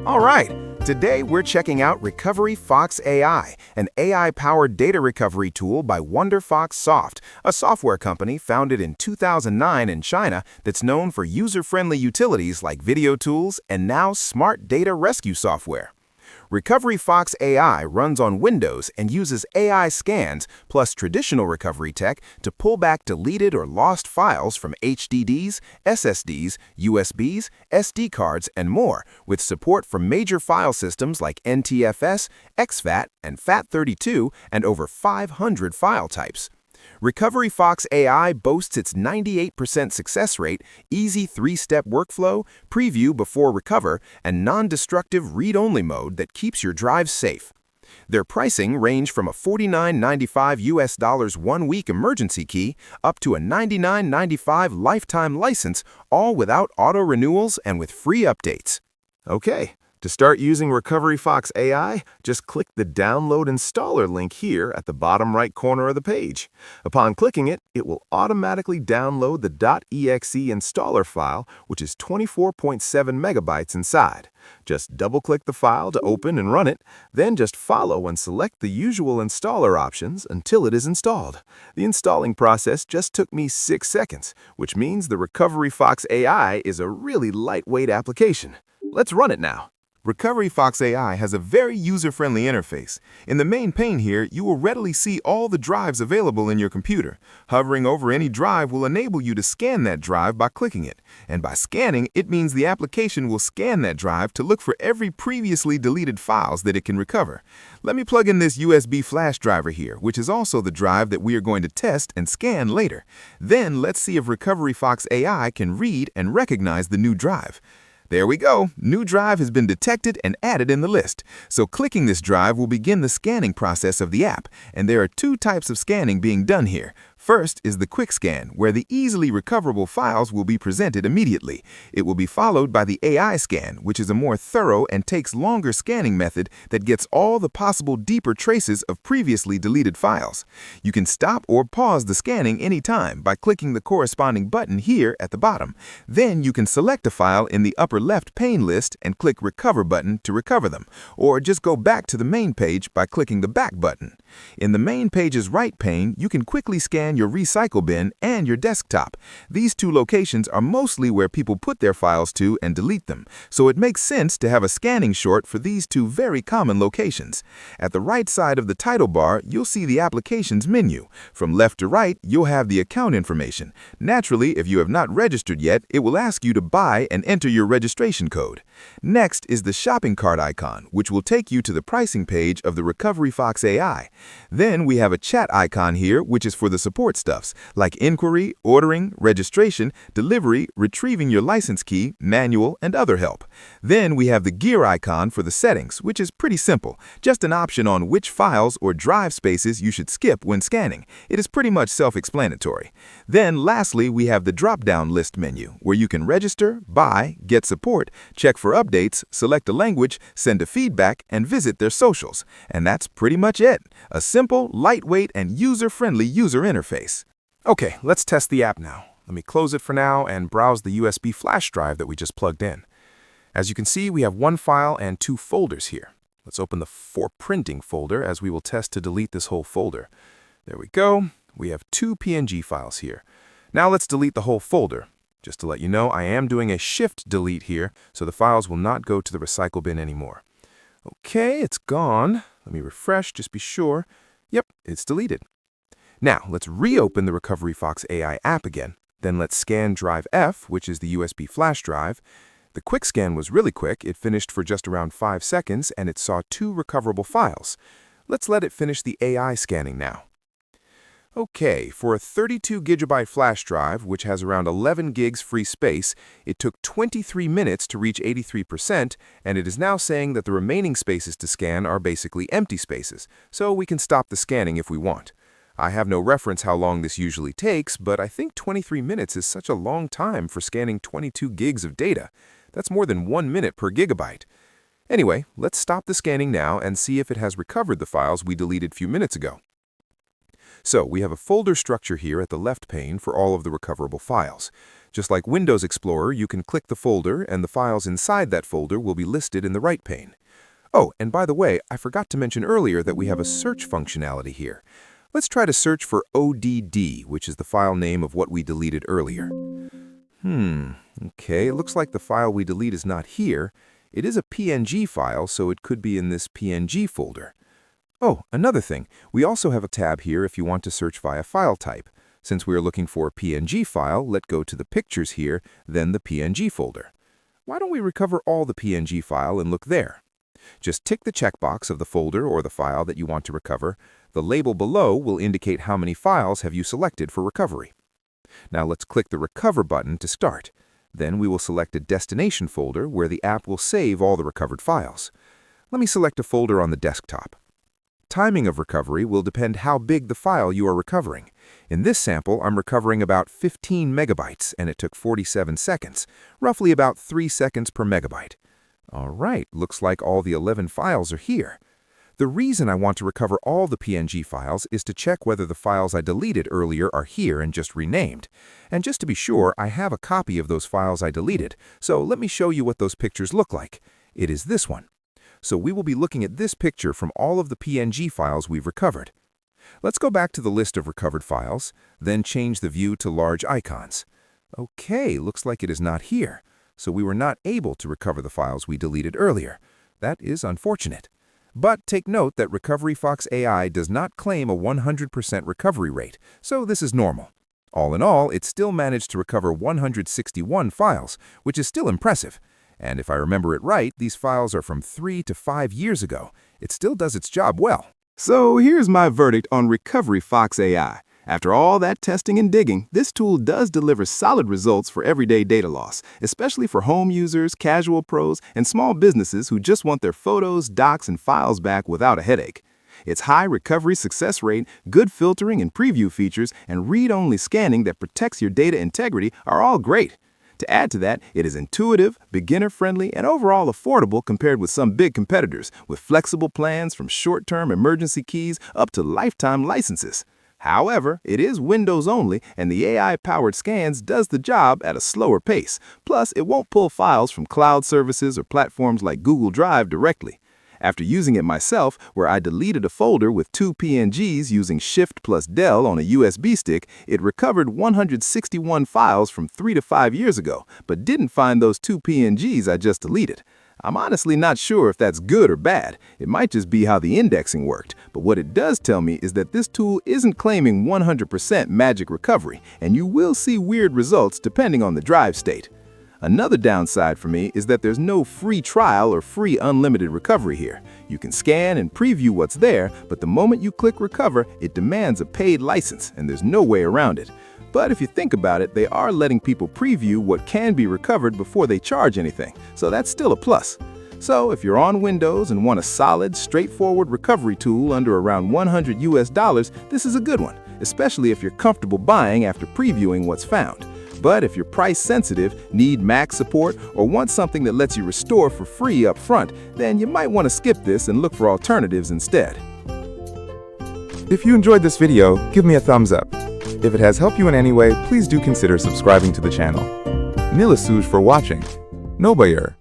All right, today we're checking out Recovery Fox AI, an AI-powered data recovery tool by WonderFox Soft, a software company founded in 2009 in China that's known for user-friendly utilities like video tools and now smart data rescue software. Recovery Fox AI runs on Windows and uses AI scans plus traditional recovery tech to pull back deleted or lost files from HDDs, SSDs, USBs, SD cards, and more, with support for major file systems like NTFS, exFAT, and FAT32, and over 500 file types. Recovery Fox AI boasts its 98% success rate, easy 3-step workflow, preview before recover, and non-destructive read-only mode that keeps your drives safe. Their pricing range from a $49.95 US 1-week emergency key up to a $99.95 lifetime license, all without auto-renewals and with free updates. Okay. To start using Recovery Fox AI, just click the Download Installer link here at the bottom right corner of the page. Upon clicking it, it will automatically download the .exe installer file, which is 24.7 megabytes inside. Just double-click the file to open and run it, then just follow and select the usual installer options until it is installed. The installing process just took me 6 seconds, which means the Recovery Fox AI is a really lightweight application. Let's run it now. Recovery Fox AI has a very user-friendly interface. In the main pane here, you will readily see all the drives available in your computer. Hovering over any drive will enable you to scan that drive by clicking it. And by scanning, it means the application will scan that drive to look for every previously deleted files that it can recover. Let me plug in this USB flash driver here, which is also the drive that we are going to test and scan later. Then let's see if Recovery Fox AI can read and recognize the new drive. There we go. New drive has been detected and added in the list. So clicking this drive will begin the scanning process of the app, and there are 2 types of scanning being done here. First is the quick scan, where the easily recoverable files will be presented immediately. It will be followed by the AI scan, which is a more thorough and takes longer scanning method that gets all the possible deeper traces of previously deleted files. You can stop or pause the scanning anytime by clicking the corresponding button here at the bottom. Then you can select a file in the upper left pane list and click Recover button to recover them, or just go back to the main page by clicking the Back button. In the main page's right pane, you can quickly scan your recycle bin and your desktop. These 2 locations are mostly where people put their files to and delete them, so it makes sense to have a scanning short for these 2 very common locations. At the right side of the title bar, you'll see the Applications menu. From left to right, you'll have the account information. Naturally, if you have not registered yet, it will ask you to buy and enter your registration code. Next is the shopping cart icon, which will take you to the pricing page of the Recovery Fox AI. Then we have a chat icon here, which is for the support stuffs, like inquiry, ordering, registration, delivery, retrieving your license key, manual, and other help. Then we have the gear icon for the settings, which is pretty simple, just an option on which files or drive spaces you should skip when scanning. It is pretty much self-explanatory. Then lastly, we have the drop-down list menu, where you can register, buy, get support, check for updates, select a language, send a feedback, and visit their socials. And that's pretty much it. A simple, lightweight, and user-friendly user interface. Okay, let's test the app now. Let me close it for now and browse the USB flash drive that we just plugged in. As you can see, we have 1 file and 2 folders here. Let's open the For Printing folder, as we will test to delete this whole folder. There we go. We have 2 PNG files here. Now let's delete the whole folder. Just to let you know, I am doing a shift delete here, so the files will not go to the recycle bin anymore. Okay, it's gone. Let me refresh, just be sure. Yep, it's deleted. Now, let's reopen the Recovery Fox AI app again. Then let's scan drive F, which is the USB flash drive. The quick scan was really quick. It finished for just around 5 seconds, and it saw 2 recoverable files. Let's let it finish the AI scanning now. Okay, for a 32 gigabyte flash drive, which has around 11 gigs free space, it took 23 minutes to reach 83%, and it is now saying that the remaining spaces to scan are basically empty spaces, so we can stop the scanning if we want. I have no reference how long this usually takes, but I think 23 minutes is such a long time for scanning 22 gigs of data. That's more than 1 minute per gigabyte. Anyway, let's stop the scanning now and see if it has recovered the files we deleted a few minutes ago. So we have a folder structure here at the left pane for all of the recoverable files. Just like Windows Explorer, you can click the folder and the files inside that folder will be listed in the right pane. Oh, and by the way, I forgot to mention earlier that we have a search functionality here. Let's try to search for ODD, which is the file name of what we deleted earlier. Okay, it looks like the file we delete is not here. It is a PNG file, so it could be in this PNG folder. Oh, another thing, we also have a tab here if you want to search via file type. Since we are looking for a PNG file, let's go to the pictures here, then the PNG folder. Why don't we recover all the PNG file and look there? Just tick the checkbox of the folder or the file that you want to recover. The label below will indicate how many files have you selected for recovery. Now let's click the Recover button to start. Then we will select a destination folder where the app will save all the recovered files. Let me select a folder on the desktop. Timing of recovery will depend how big the file you are recovering. In this sample, I'm recovering about 15 megabytes, and it took 47 seconds, roughly about 3 seconds per megabyte. All right, looks like all the 11 files are here. The reason I want to recover all the PNG files is to check whether the files I deleted earlier are here and just renamed. And just to be sure, I have a copy of those files I deleted, so let me show you what those pictures look like. It is this one. So we will be looking at this picture from all of the PNG files we've recovered. Let's go back to the list of recovered files, then change the view to large icons. Okay, looks like it is not here. So we were not able to recover the files we deleted earlier. That is unfortunate. But take note that Recovery Fox AI does not claim a 100% recovery rate, so this is normal. All in all, it still managed to recover 161 files, which is still impressive. And if I remember it right, these files are from 3 to 5 years ago. It still does its job well. So here's my verdict on Recovery Fox AI. After all that testing and digging, this tool does deliver solid results for everyday data loss, especially for home users, casual pros, and small businesses who just want their photos, docs, and files back without a headache. Its high recovery success rate, good filtering and preview features, and read-only scanning that protects your data integrity are all great. To add to that, it is intuitive, beginner-friendly, and overall affordable compared with some big competitors, with flexible plans from short-term emergency keys up to lifetime licenses. However, it is Windows only, and the AI-powered scans does the job at a slower pace. Plus, it won't pull files from cloud services or platforms like Google Drive directly. After using it myself, where I deleted a folder with 2 PNGs using Shift plus Del on a USB stick, it recovered 161 files from 3 to 5 years ago, but didn't find those 2 PNGs I just deleted. I'm honestly not sure if that's good or bad. It might just be how the indexing worked, but what it does tell me is that this tool isn't claiming 100% magic recovery, and you will see weird results depending on the drive state. Another downside for me is that there's no free trial or free unlimited recovery here. You can scan and preview what's there, but the moment you click Recover, it demands a paid license, and there's no way around it. But if you think about it, they are letting people preview what can be recovered before they charge anything, so that's still a plus. So if you're on Windows and want a solid, straightforward recovery tool under around $100 US, this is a good one, especially if you're comfortable buying after previewing what's found. But if you're price sensitive, need Mac support, or want something that lets you restore for free up front, then you might want to skip this and look for alternatives instead. If you enjoyed this video, give me a thumbs up. If it has helped you in any way, please do consider subscribing to the channel. Nila Suj for watching. Nobayer.